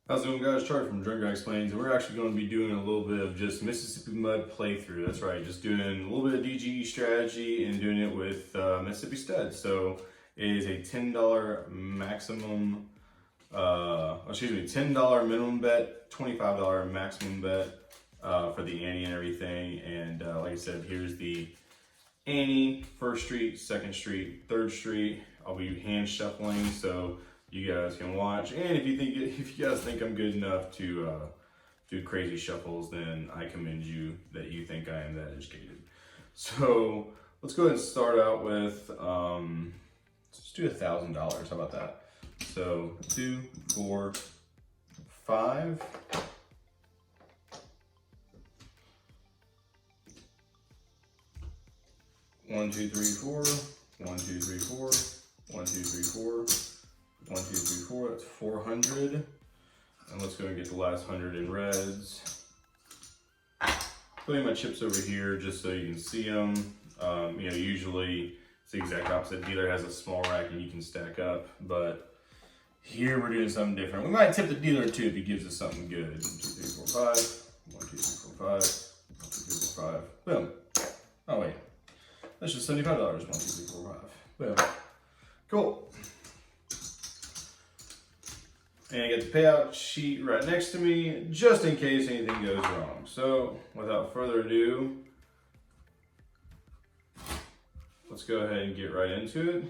How's it going, guys? Charlie from Drunk Guy Explains, and we're actually going to be doing a little bit of just Mississippi Mud playthrough. That's right, just doing a little bit of DGE strategy and doing it with Mississippi Stud. So it is a $10 maximum, $10 minimum bet, $25 maximum bet for the ante and everything. And like I said, here's the ante, 1st Street, 2nd Street, 3rd Street. I'll be hand shuffling, so you guys can watch. And if you guys think I'm good enough to do crazy shuffles, then I commend you that you think I am that educated. So let's go ahead and start out with let's do $1,000. How about that? So 2, 4, 5. One, two, three, four. 1, 2, 3, 4. 1, 2, 3, 4. 1, 2, 3, 4. That's 400. And let's go and get the last 100 in reds. Putting my chips over here just so you can see them. Usually it's the exact opposite. Dealer has a small rack and you can stack up, but here we're doing something different. We might tip the dealer too if he gives us something good. 1, 2, 3, 4, 5. 1, 2, 3, 4, 5. 1, 2, 3, 4, 5. Boom. Oh wait. That's just $75. 1, 2, 3, 4, 5. Boom. Cool. And I get the payout sheet right next to me, just in case anything goes wrong. So, without further ado, let's go ahead and get right into it.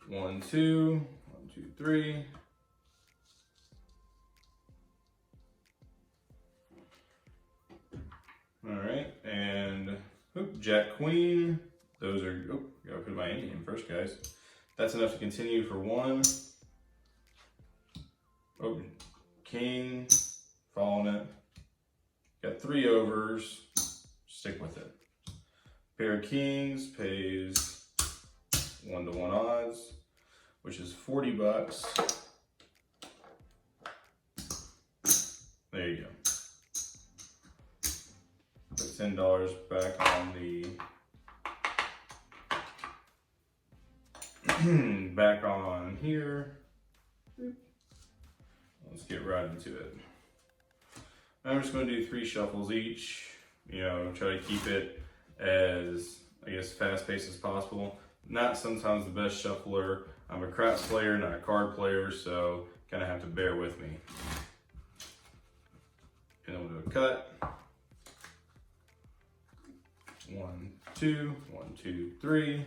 1, 2, 1, 2, 3. All right, and Jack Queen. Those are, gotta put my ante in first, guys. That's enough to continue for 1. Oh, King, following it. Got 3 overs, stick with it. Pair of Kings pays 1-to-1 odds, which is $40. There you go. Put $10 back on the back on here. Let's get right into it. I'm just going to do 3 shuffles each. Try to keep it as, fast-paced as possible. Not sometimes the best shuffler. I'm a craps player, not a card player, so kind of have to bear with me. And then we'll do a cut. 1, 2, 1, 2, 3.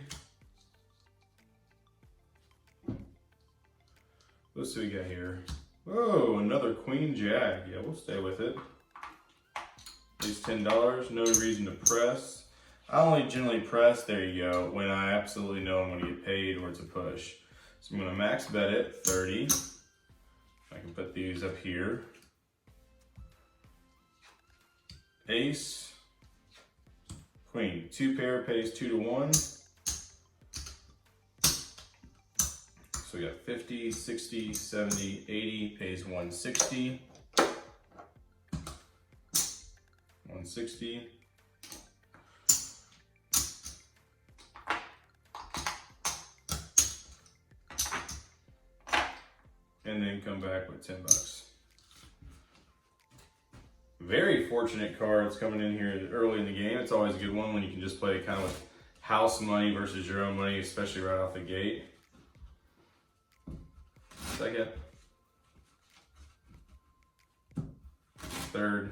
Let's see what we got here. Oh, another Queen Jack. Yeah, we'll stay with it. At least $10. No reason to press. I only generally press, there you go, when I absolutely know I'm going to get paid or it's a push. So I'm going to max bet it, 30. I can put these up here. Ace. Queen. 2 pair pays 2-to-1. So we got 50, 60, 70, 80, pays 160. 160. And then come back with $10. Very fortunate cards coming in here early in the game. It's always a good one when you can just play kind of with house money versus your own money, especially right off the gate. 2nd, 3rd,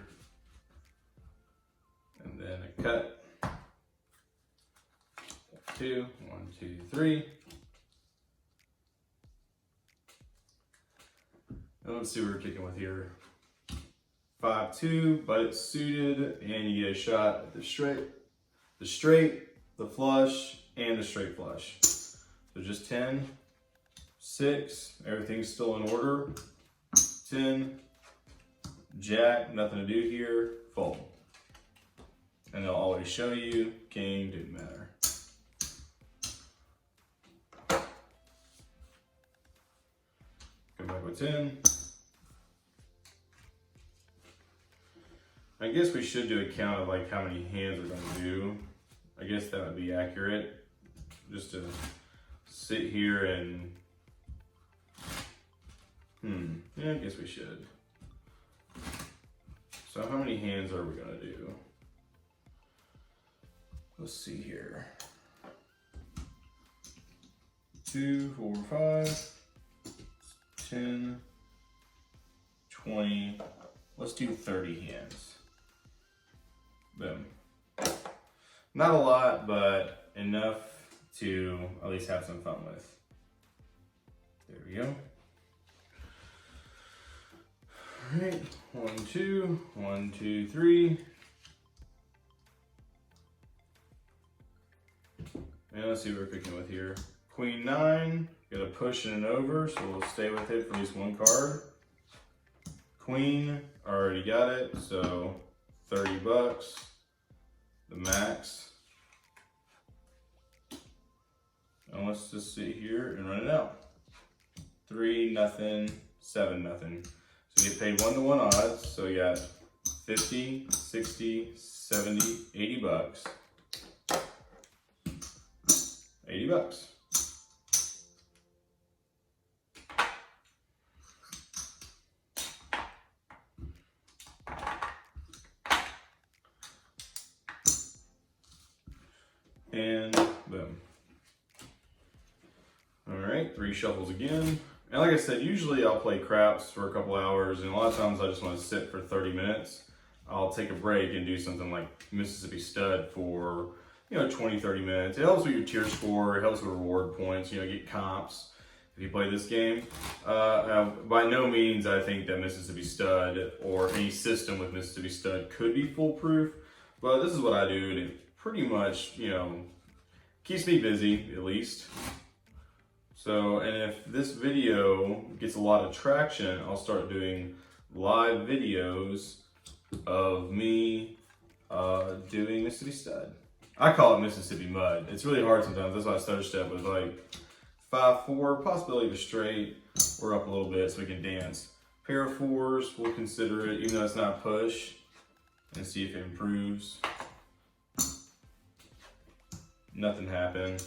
and then a cut. 2, 1, 2, 3. And let's see what we're kicking with here. 5-2, but it's suited, and you get a shot at the straight, the flush, and the straight flush. So just 10. 6, everything's still in order. 10, Jack, nothing to do here, fold. And they'll always show you, King, didn't matter. Come back with 10. I guess we should do a count of like how many hands we're gonna do. I guess that would be accurate. Just to sit here and Yeah, I guess we should. So how many hands are we gonna do? Let's see here. 2, 4, 5, 10, 20. Let's do 30 hands. Boom. Not a lot, but enough to at least have some fun with. There we go. All right, 1, 2, 1, 2, 3. And let's see what we're cooking with here. Queen 9, got a push and an over, so we'll stay with it for at least one card. Queen, already got it, so 30 bucks, the max. And let's just sit here and run it out. 3, nothing, 7, nothing. So you get paid 1-to-1 odds, so you got 50, 60, 70, 80 bucks. 80 bucks. And boom. All right, 3 shuffles again. And like I said, usually I'll play craps for a couple hours, and a lot of times I just want to sit for 30 minutes. I'll take a break and do something like Mississippi Stud for, 20, 30 minutes. It helps with your tier score, it helps with reward points, get comps if you play this game. By no means I think that Mississippi Stud or any system with Mississippi Stud could be foolproof, but this is what I do, and it pretty much, keeps me busy, at least. So, and if this video gets a lot of traction, I'll start doing live videos of me doing Mississippi Stud. I call it Mississippi Mud. It's really hard sometimes. That's why I stutter step with like 5-4, possibility of a straight. We're up a little bit so we can dance. Pair of 4s, we'll consider it, even though it's not push, and see if it improves. Nothing happened.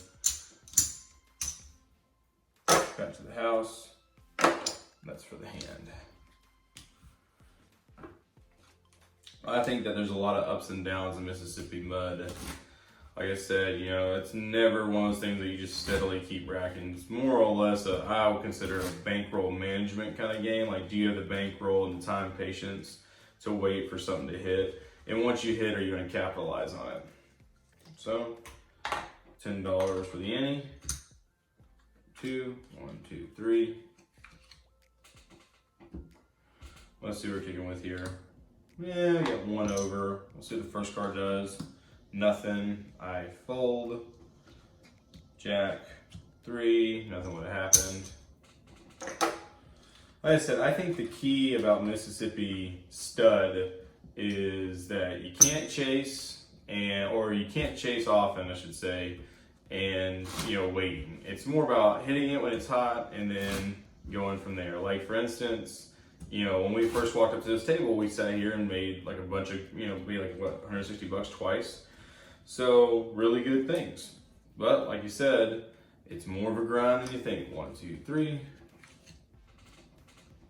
Back to the house. That's for the hand. I think that there's a lot of ups and downs in Mississippi Mud. Like I said, it's never one of those things that you just steadily keep racking. It's more or less I would consider a bankroll management kind of game. Like, do you have the bankroll and the time patience to wait for something to hit? And once you hit, are you going to capitalize on it? So, $10 for the ante. 2, 1, 2, 3. Let's see what we're kicking with here. Yeah, we got 1 over. We'll see what the first card does. Nothing. I fold. Jack 3. Nothing would have happened. Like I said, I think the key about Mississippi Stud is that you can't chase, or you can't chase often, I should say, and waiting. It's more about hitting it when it's hot and then going from there. Like, for instance, when we first walked up to this table, we sat here and made like a bunch of, made like what, 160 bucks twice. So really good things. But like you said, it's more of a grind than you think. 1, 2, 3.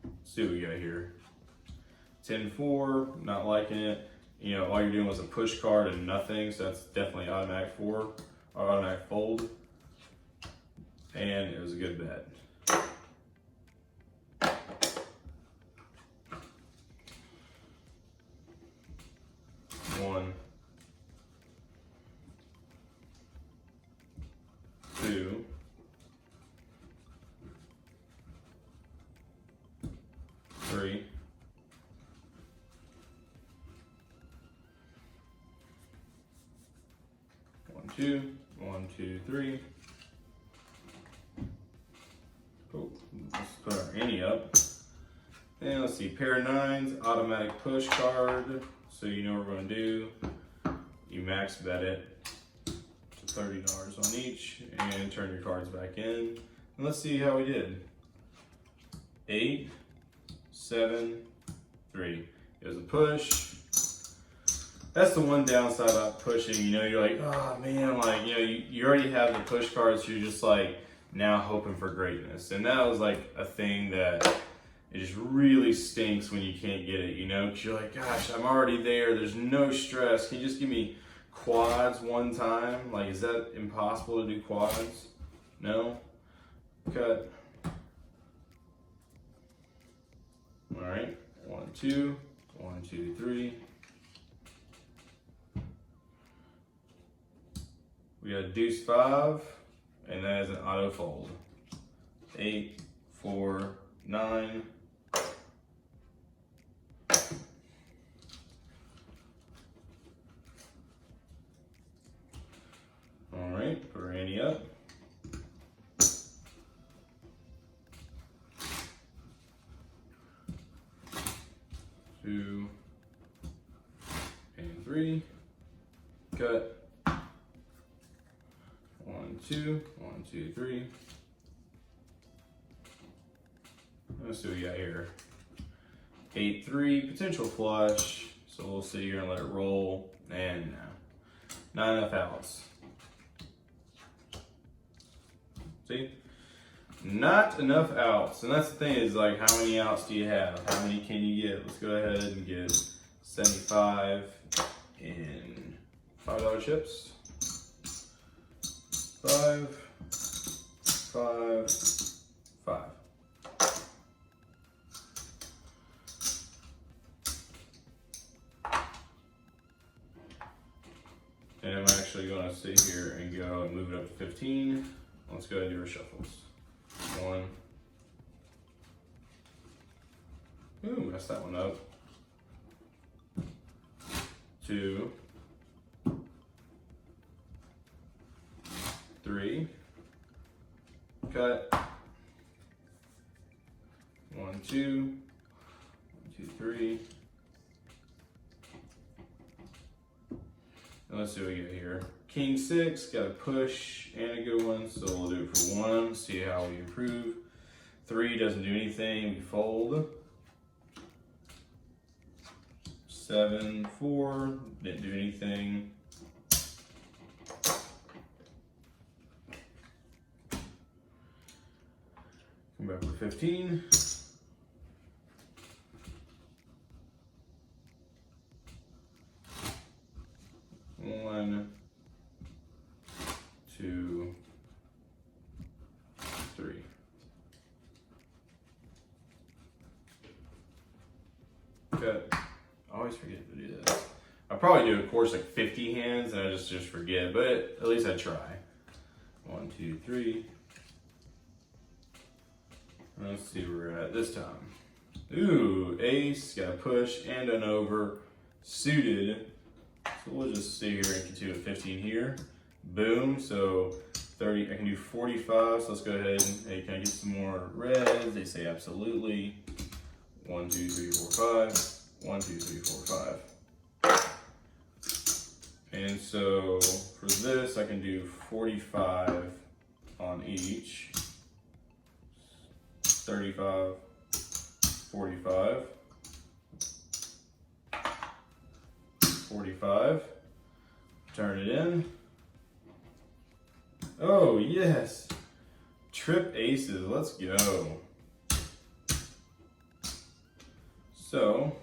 Let's see what we got here. 10-4, not liking it. All you're doing was a push card and nothing, so that's definitely automatic 4 or automatic fold. And it was a good bet. One, 2, 3, 1, 2, 1, 2, 3. Oh, let's put our ante up. And let's see, pair of 9s, automatic push card. So you know what we're going to do. You max bet it to $30 on each and turn your cards back in. And let's see how we did. 8, 7, 3. It was a push. That's the one downside about pushing. You're like, oh man, like, you already have the push cards, so you're just like now hoping for greatness. And that was like a thing that really stinks when you can't get it, you know, because you're like, gosh, I'm already there. There's no stress. Can you just give me quads one time? Like, is that impossible to do quads? No? Cut. All right, 1, 2, 1, 2, 3. We got deuce 5, and that is an auto fold. 8, 4, 9. All right, put our ante up. 2 and 3. Cut. 1, 2, 1, 2, 3. Let's see what we got here. 8, 3, potential flush. So we'll sit here and let it roll. And no, not enough outs. See? Not enough outs. And that's the thing is, like, how many outs do you have? How many can you get? Let's go ahead and get 75 in $5 chips. 5, 5, 5. And I'm actually going to sit here and go and move it up to 15. Let's go ahead and do our shuffles. 1. Ooh, messed that one up. 2. 3. Cut. 1, 2. 1, 2, 3. And let's see what we got here. King 6, got a push and a good one, so we'll do it for 1, see how we improve. 3 doesn't do anything, we fold. 7, 4, didn't do anything. Come back with 15. 1, 2, 3. Cut. I always forget to do that. I probably do a course like 50 hands and I just forget, but at least I try. 1, 2, 3. Let's see where we're at this time. Ooh, ace, got a push and an over, suited. So we'll just sit here and continue with 15 here. Boom, so 30, I can do 45, so let's go ahead and, hey, can I get some more reds? They say absolutely. 1, 2, 3, 4, 5. 1, 2, 3, 4, 5. And so for this, I can do 45 on each. 35, 45. 45. Turn it in. Oh, yes. Trip aces. Let's go. So,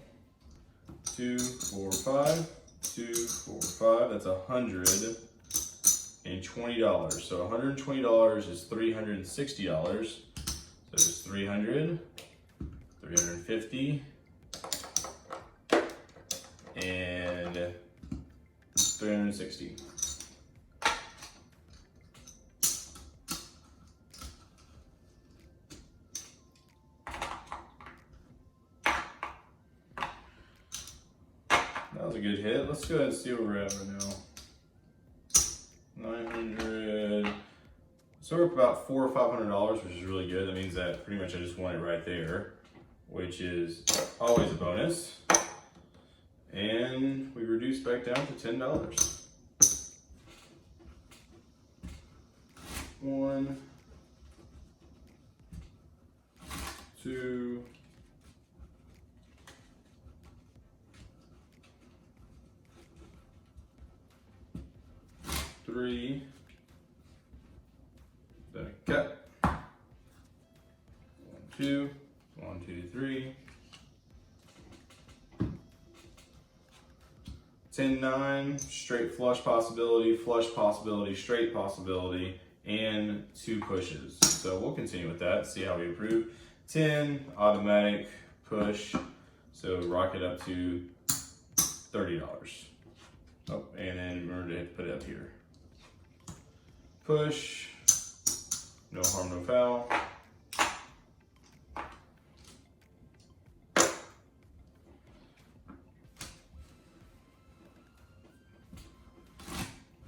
2, 4, 5. 2, 4, 5. That's $120. So $120 is $360. So it's 300, 350. And 360. That was a good hit. Let's go ahead and see where we're at right now. 900. So we're up about $400 or $500, which is really good. That means that pretty much I just won it right there, which is always a bonus. And we reduced back down to $10. 1, 2, 3. Then a cut. 1, 2, 1, 2, 3. 10-9, straight flush possibility, straight possibility, and 2 pushes. So we'll continue with that, see how we improve. 10, automatic push, so rock it up to $30. Oh, and then remember to put it up here. Push, no harm, no foul.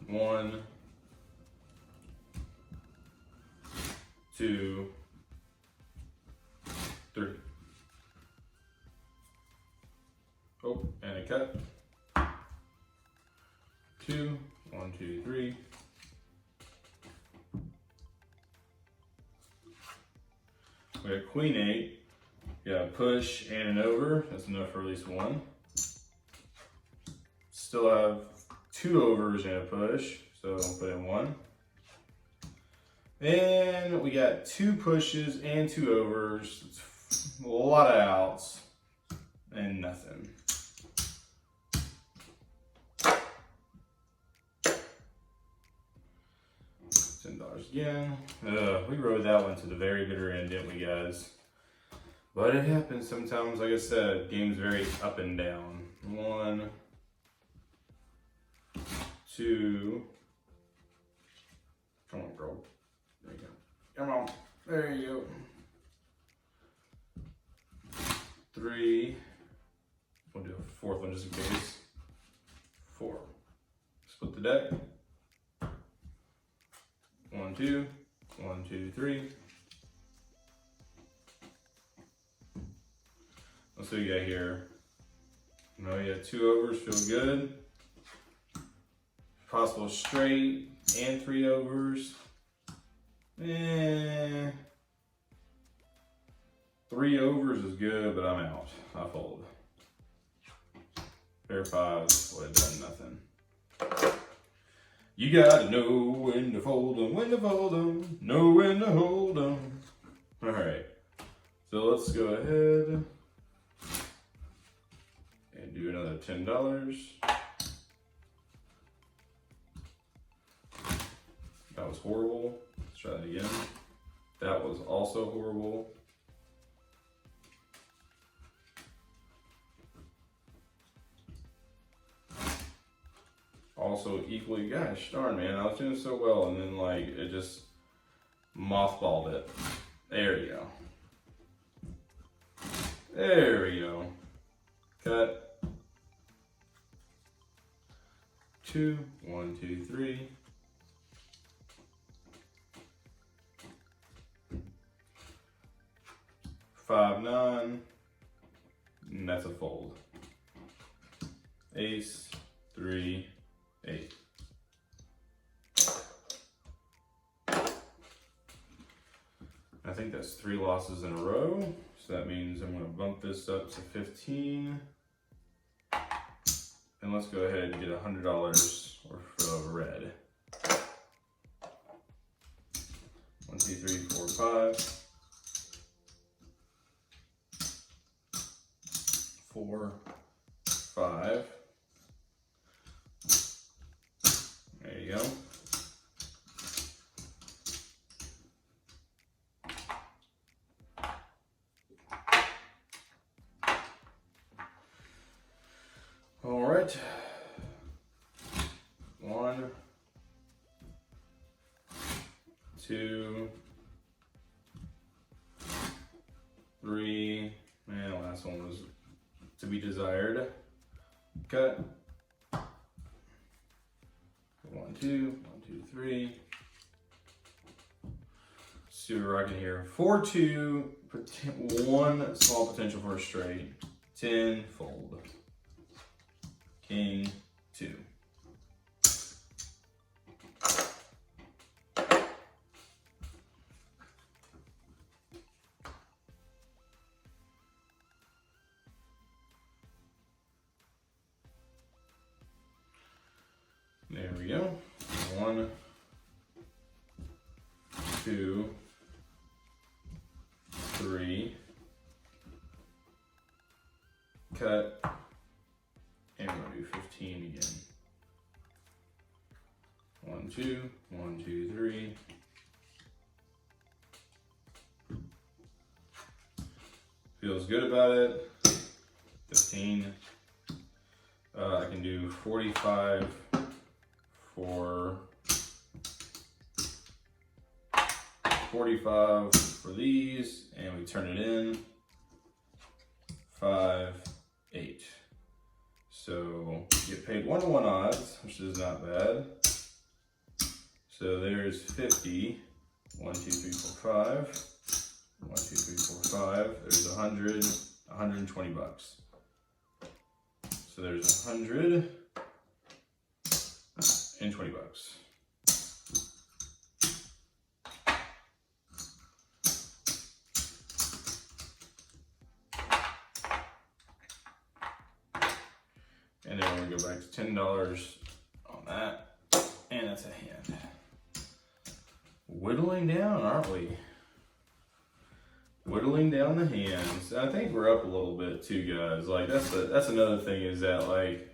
One, 2, 3. Oh, and a cut. 2, 1, 2, 3. We have queen 8. We got a push and an over. That's enough for at least 1. Still have 2 overs and a push, so I'll put in 1. And we got 2 pushes and 2 overs. It's a lot of outs and nothing. $10 again. We rode that one to the very bitter end, didn't we, guys? But it happens sometimes. Like I said, game's very up and down. 1, 2. Come on, girl. There you go. Come on. There you go. 3. We'll do a 4th one just in case. 4. Split the deck. 1, 2. 1, 2, 3. Let's see what you got here. No, you got 2 overs, feel good. Possible straight and 3 overs. 3 overs is good, but I'm out. I fold. Pair 5 would have done nothing. You gotta know when to fold them, know when to hold them. All right, so let's go ahead and do another $10. That was horrible. Let's try that again. That was also horrible. Also equally, gosh darn, man, I was doing so well and then like it just mothballed it. There you go. There we go. Cut. 2, 1, 2, 3. 5, 9, and that's a fold. Ace, 3, 8. I think that's 3 losses in a row, so that means I'm going to bump this up to 15. And let's go ahead and get $100 worth of red. 1, 2, 3, 4, 5. 4, 5. There you go. All right. 1, 2, 3. Man, the last one was to be desired. Cut. 1, 2, 1, 2, 3. See what we're rocking here. 4, 2, 1 small potential for a straight. 10, fold. King, 2. There we go. 1, 2, 3. Cut. And we're going to do 15 again. 2, 1, 2, 3. Feels good about it. 15. I can do 45 for 45 for these, and we turn it in. 5, 8. So get paid 1-to-1 odds, which is not bad. So there's 50. 1, 2, 3, 4, 5. 1, 2, 3, 4, 5. There's 100, 120 bucks. So there's 120 bucks. And then we're gonna go back to $10 on that, and that's a hand. Whittling down, aren't we? Whittling down the hands. I think we're up a little bit too, guys. Like that's another thing is that, like,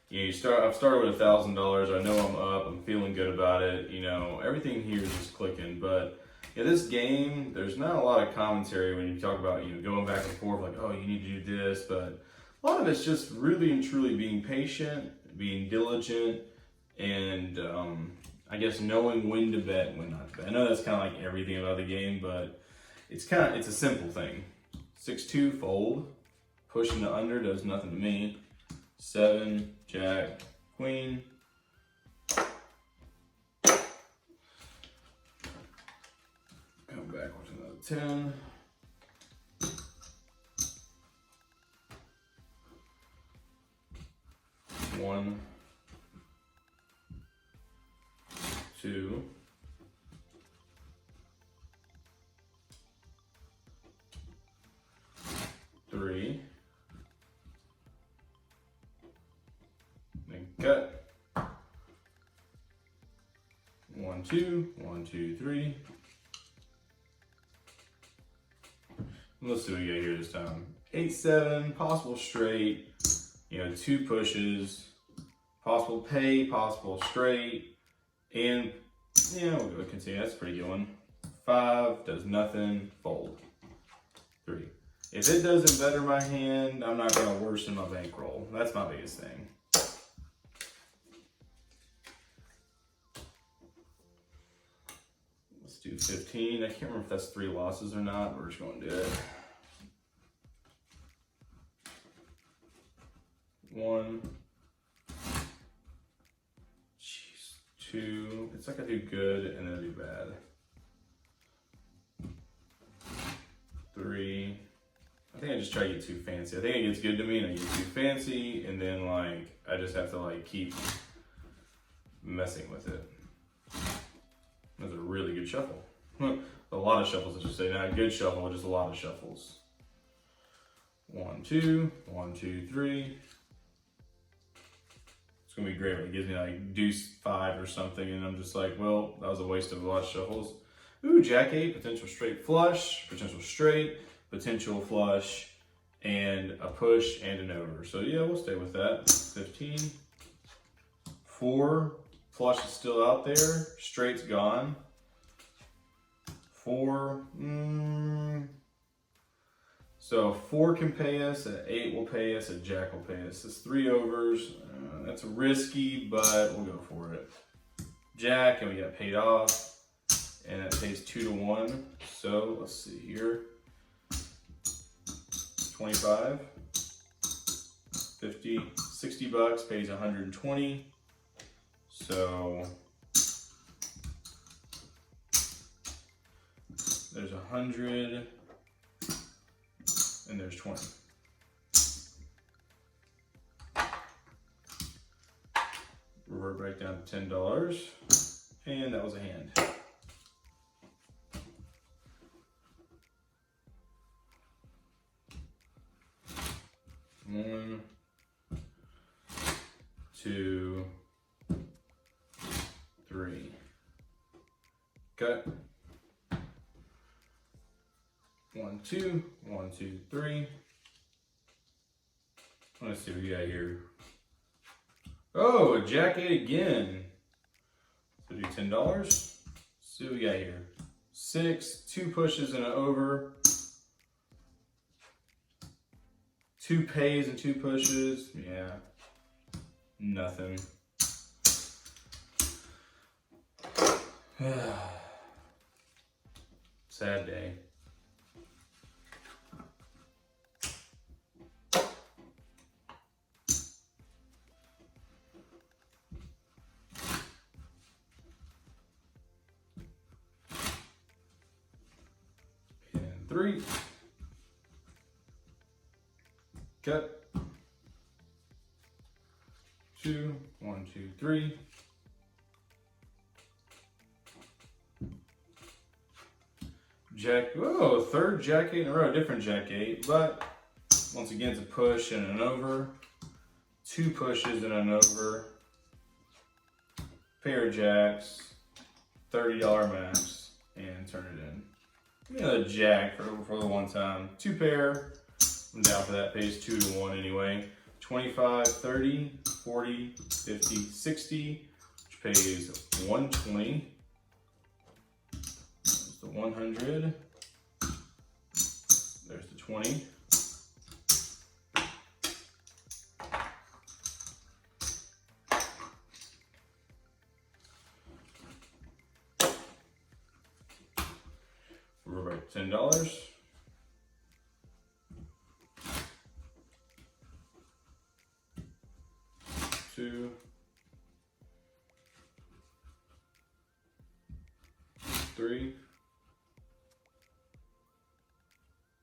you know, I've started with $1,000. I know I'm up. I'm feeling good about it. You know, everything here is just clicking. But yeah, this game, there's not a lot of commentary when you talk about, you know, going back and forth, like, oh, you need to do this. But a lot of it's just really and truly being patient, being diligent, and I guess knowing when to bet and when not to bet. I know that's kind of like everything about the game, but it's a simple thing. 6-2 fold, pushing the under does nothing to me. 7, Jack, Queen. Come back with another 10. 1, 2, 3, then cut. 1, 2, 1, 2, 3. Let's see what we got here this time. 8, 7, possible straight. You know, 2 pushes, possible pay, possible straight, and yeah, we'll go continue. That's a pretty good one. 5 does nothing. Fold. 3. If it doesn't better my hand, I'm not going to worsen my bankroll. That's my biggest thing. Let's do 15. I can't remember if that's 3 losses or not. We're just going to do it. 1. Jeez. 2. It's like I do good and then I do bad. 3. I think I just try to get too fancy. I think it gets good to me and I get too fancy, and then like I just have to like keep messing with it. That's a really good shuffle. A lot of shuffles, I should say. Not a good shuffle, just a lot of shuffles. 1, 2, 1, 2, 3. It's gonna be great when it gives me like deuce 5 or something, and I'm just like, well, that was a waste of a lot of shuffles. Ooh, Jack 8, potential straight flush, potential straight, potential flush, and a push and an over. So yeah, we'll stay with that. 15. 4, flush is still out there, straight's gone. 4, so 4 can pay us, an 8 will pay us, a Jack will pay us. It's 3 overs. That's risky, but we'll go for it. Jack, and we got paid off, and that pays 2-to-1. So let's see here. 25, 50, 60 bucks pays 120. So there's 100 and there's 20. Revert back down to $10, and that was a hand. One, 2, 3. Cut. 1, 2, 1, 2, 3. Let's see what we got here. Oh, a Jack 8 again. So So do $10. Let's see what we got here. 6, 2 pushes and an over. 2 pays and 2 pushes. Yeah, nothing. Sad day. And 3. Cut. 2, 1, 2, 3. Jack, oh, third Jack 8 in a row, different Jack 8, but once again it's a push and an over. 2 pushes and an over. Pair of Jacks, $30 max, and turn it in. Give me another Jack for the one time. 2 pair, I'm down for that, pays 2 to 1 anyway. 25, 30, 40, 50, 60, which pays 120. 100. There's the 20. We're about $10. Two. 3.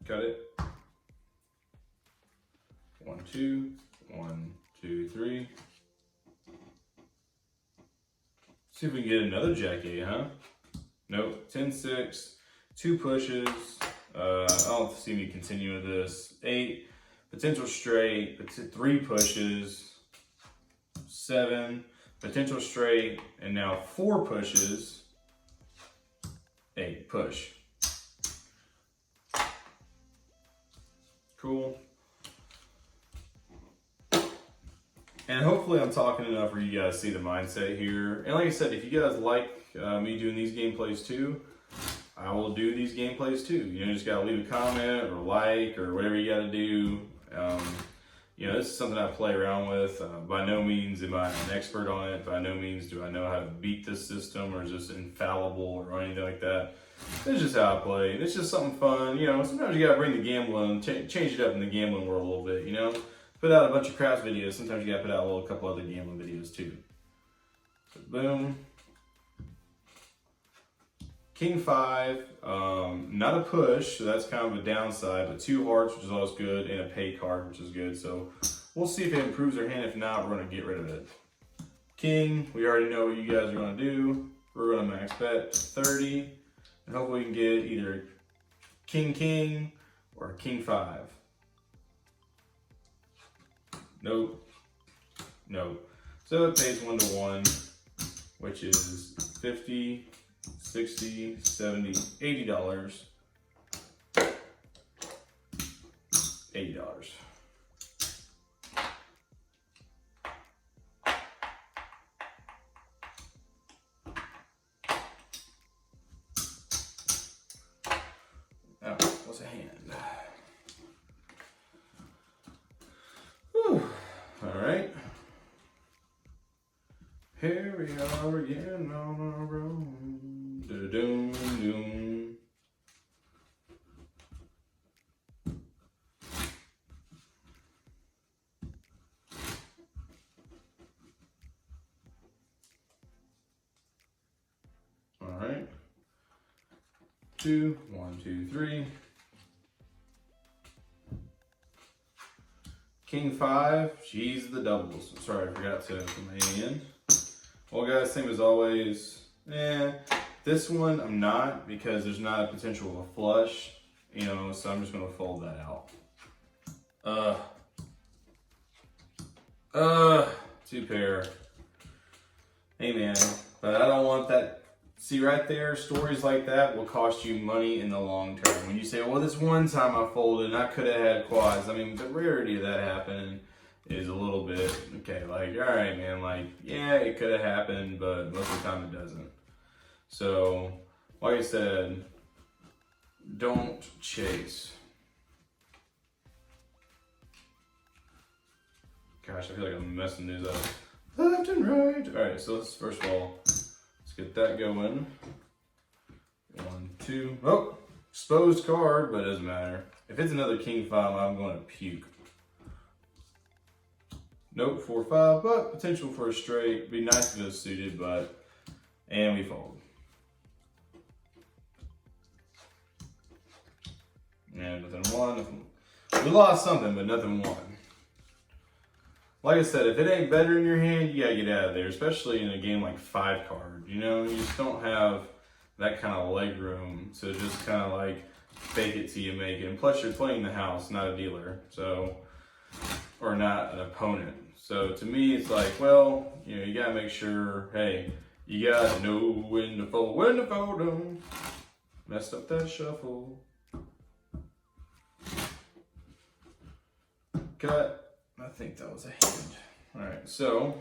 Got it. 1, 2, 1, 2, 3. See if we can get another Jack 8, huh? Nope. 10, 6, 2 pushes. I don't see me continue with this. 8, potential straight, 3 pushes. 7, potential straight, and now 4 pushes. 8, push. Cool. And hopefully I'm talking enough where you guys see the mindset here. And like I said, if you guys like me doing these gameplays too, I will do these gameplays too. You know, just gotta leave a comment or like or whatever you gotta do. You know, this is something I play around with. By no means am I an expert on it. By no means do I know how to beat this system or is this infallible or anything like that. It's just how I play. It's just something fun. You know, sometimes you gotta bring the gambling, change it up in the gambling world a little bit, you know? Put out a bunch of craps videos. Sometimes you gotta put out a couple other gambling videos too. So boom. King 5, not a push, so that's kind of a downside, but 2 hearts, which is always good, and a pay card, which is good. So we'll see if it improves our hand. If not, we're gonna get rid of it. King, we already know what you guys are gonna do. We're gonna max bet 30, and hopefully we can get either King or King 5. Nope. Nope. So it pays 1 to 1, which is 50, 60, 70, $80. $80. Now, what's a hand? Whew. All right. Here we are again on our road. Doom, doom. All right. 2, 1, 2, 3. King 5. Jeez, the doubles. Sorry, I forgot to put my hand in. Well, guys, same as always. This one I'm not because there's not a potential of a flush, you know, so I'm just gonna fold that out. 2 pair. Hey man, but I don't want that. See right there, stories like that will cost you money in the long term. When you say, well, this one time I folded and I could have had quads. I mean, the rarity of that happening. is a little bit, okay, like, all right, man, like, yeah, it could have happened, but most of the time it doesn't. So, like I said, don't chase. Gosh, I feel like I'm messing these up left and right. All right, so let's first of all, let's get that going. 1, 2, oh, exposed card, but it doesn't matter. If it's another king 5, I'm going to puke. Nope, 4, 5, but potential for a straight. Be nice if it was suited, but, and we fold. And nothing won. We lost something, but nothing won. Like I said, if it ain't better in your hand, you gotta get out of there, especially in a game like 5 card. You know, you just don't have that kind of leg room to just kind of like fake it till you make it. And plus, you're playing the house, not a dealer, so, or not an opponent. So to me, it's like, well, you know, you gotta make sure, hey, you gotta know when to fold them. Messed up that shuffle. Cut. I think that was a hand. All right, so,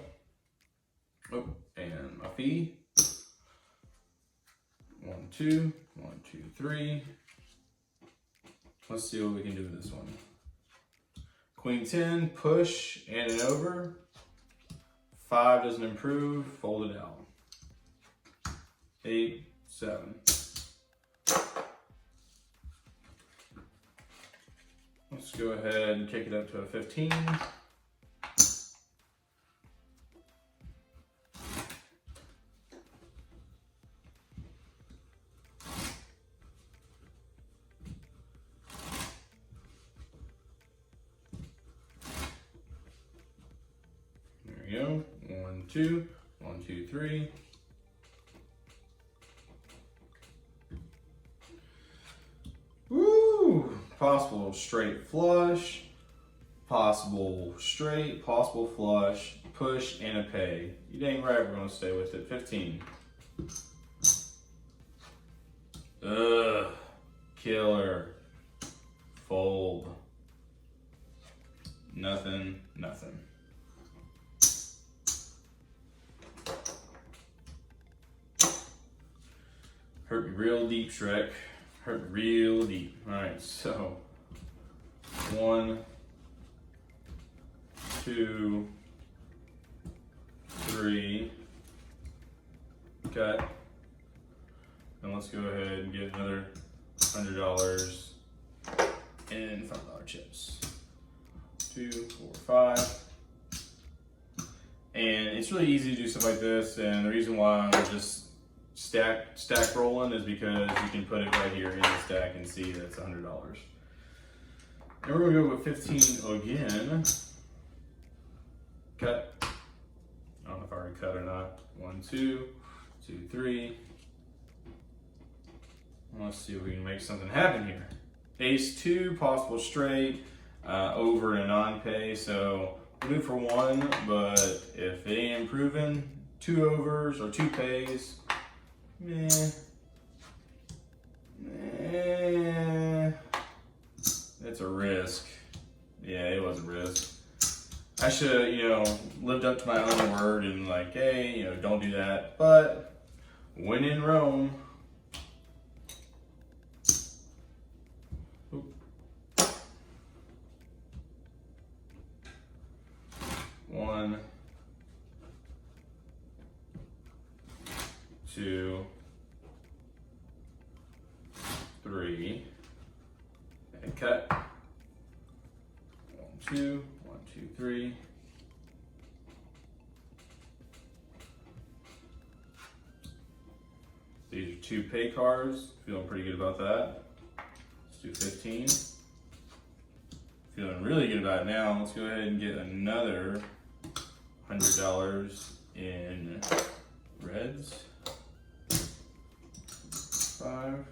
oh, and my fee. 1, 2, 1, 2, 3. Let's see what we can do with this one. Queen 10, push and an over. 5 doesn't improve, fold it out. 8, 7. Let's go ahead and kick it up to a 15. There we go. 1, 2, 1, 2, 3. Woo! Possible straight flush, possible straight, possible flush, push, and a pay. You dang right we're gonna stay with it. 15. Ugh. Killer. Fold. Nothing, nothing. Hurt me real deep, Shrek. Hurt real deep. All right, so 1, 2, 3, cut. And let's go ahead and get another $100 in $5 chips. 2, 4, 5. And it's really easy to do stuff like this, and the reason why I'm just stack rolling is because you can put it right here in the stack and see that's $100. And we're gonna go with 15 again. Cut. I don't know if I already cut or not. 1, 2, 2, 3. Let's see if we can make something happen here. Ace 2, possible straight, over and a non-pay. So we'll do for 1, but if it ain't improving, 2 overs or 2 pays. It's a risk. Yeah, it was a risk. I should, you know, lived up to my own word and like, hey, you know, don't do that. But when in Rome. Oop. 1, 2, 3, and cut. 1, 2, 1, 2, 3. These are 2 pay cards. Feeling pretty good about that. Let's do 15. Feeling really good about it now. Let's go ahead and get another $100 in reds. 5.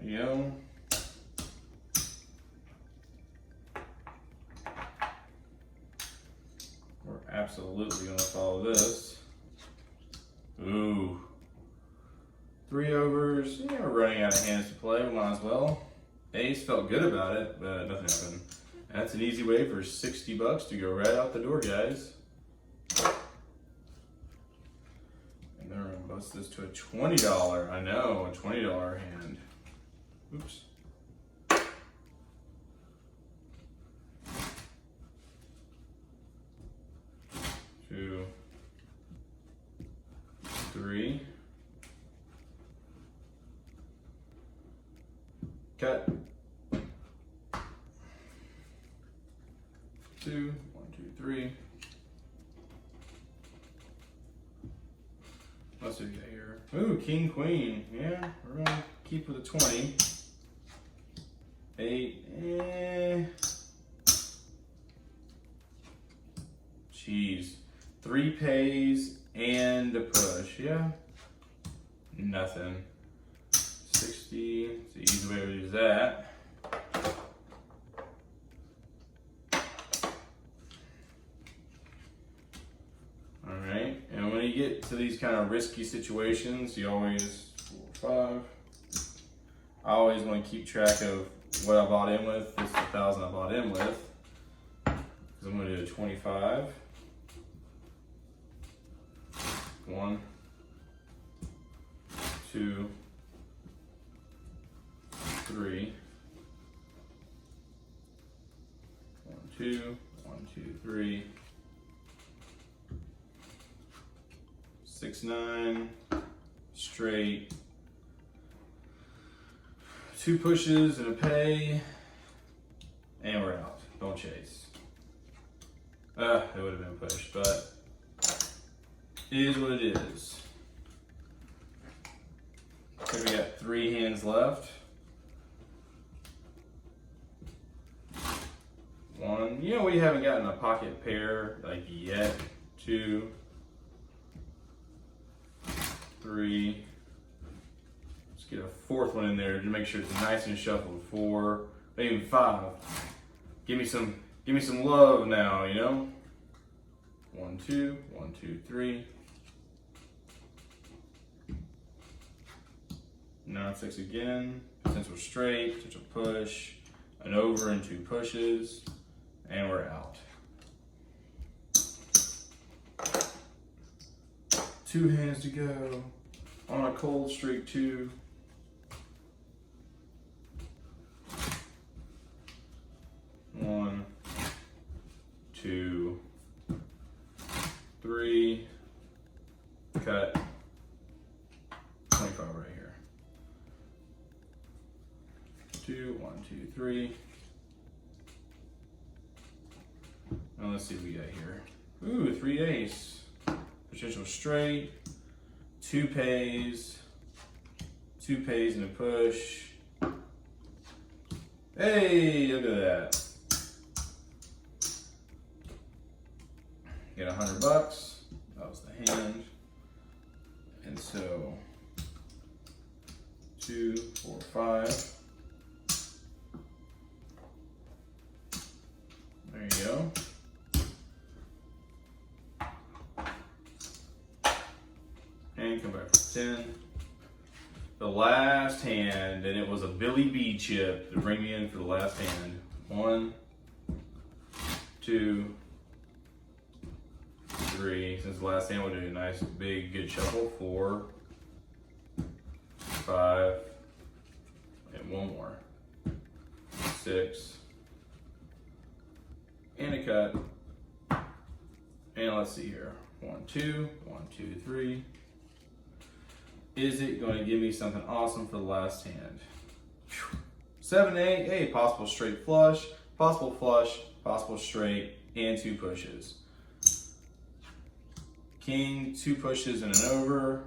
There you go. We're absolutely going to follow this. 3 overs. Yeah, we're running out of hands to play. We might as well. Ace, felt good about it, but nothing happened. That's an easy way for 60 bucks to go right out the door, guys. And then we're gonna bust this to a $20. I know, a $20 hand. Oops. 2, 3. Cut. 2, 1, 2, 3. Let's see what we got here. Ooh, king, queen. Yeah, we're gonna keep with a 20. 8. Jeez. 3 pays and a push. Yeah. Nothing. 60. It's the easy way to use that. Alright, and when you get to these kind of risky situations, you always, 4, 5. I always want to keep track of what I bought in with. This is the 1,000 I bought in with. Because I'm going to do a 25. 1, 2, 3. 1, 2, 1, 2, 3. 6, 9. Straight. 2 pushes and a pay. And we're out. Don't chase. It would have been a push, but it is what it is. So we got 3 hands left. 1. You know, we haven't gotten a pocket pair like yet. 2, 3. Let's get a 4th one in there to make sure it's nice and shuffled. 4, maybe 5. Give me some love now, you know. 1, 2, 1, 2, 3. 9, 6 again. Since we're straight, such a push, an over and 2 pushes, and we're out. 2 hands to go on a cold streak 2. 1, 2, 3. Cut. 25 right here. 2, 1, 2, 3. Now let's see what we got here. Ooh, 3 ace. Potential straight. 2 pays. 2 pays and a push. Hey, look at that. Get 100 bucks. That was the hand. And so 2, 4, 5. There you go. And come back for 10. The last hand, and it was a Billy B chip to bring me in for the last hand. 1, 2, 3. Since the last hand, we'll do a nice big good shuffle. 4, 5, and 1 more. 6, and a cut. And let's see here. 1, 2, 1, 2, 3. Is it going to give me something awesome for the last hand? 7, 8. Hey, possible straight flush, possible straight, and 2 pushes. King, 2 pushes and an over.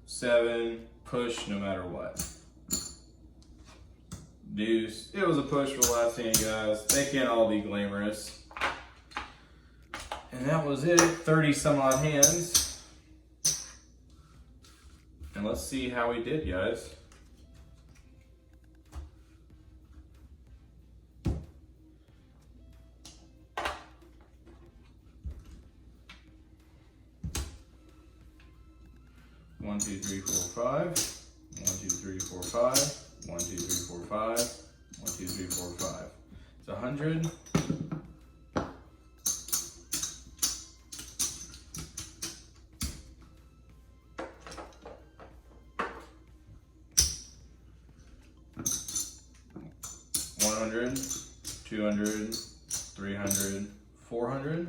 7, push no matter what. Deuce. It was a push for the last hand, guys. They can't all be glamorous. And that was it. 30 some odd hands. And let's see how we did, guys. 1, 2, 3, 4, 5. 1, 2, 3, 4, 5. 1, 2, 3, 4, 5. 1, 2, 3, 4, 5. It's 100. $100, $200, $300, $400.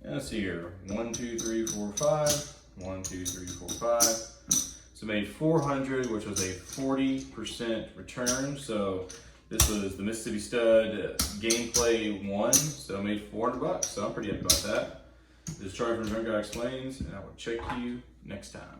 And let's see here. 1, 2, 3, 4, 5. 1, 2, 3, 4, 5. So made 400, which was a 40% return. So this was the Mississippi Stud gameplay 1. So I made $400. So I'm pretty happy about that. This is Charlie from Drunk Guy Explains, and I will check you next time.